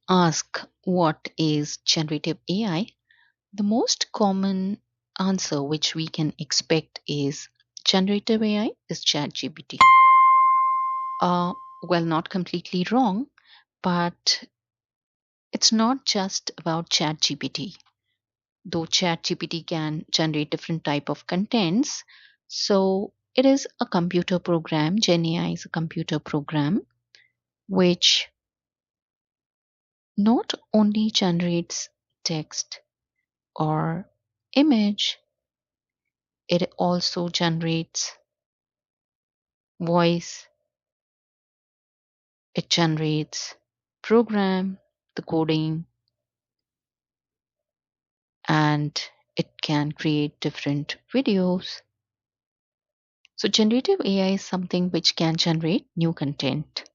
ask what is generative AI, the most common answer which we can expect is generative AI is ChatGPT. Well, not completely wrong, but it's not just about ChatGPT. Though ChatGPT can generate different type of contents, so it is a computer program. GenAI is a computer program which not only generates text or image, it also generates voice, it generates program, the coding, and it can create different videos. So generative AI is something which can generate new content.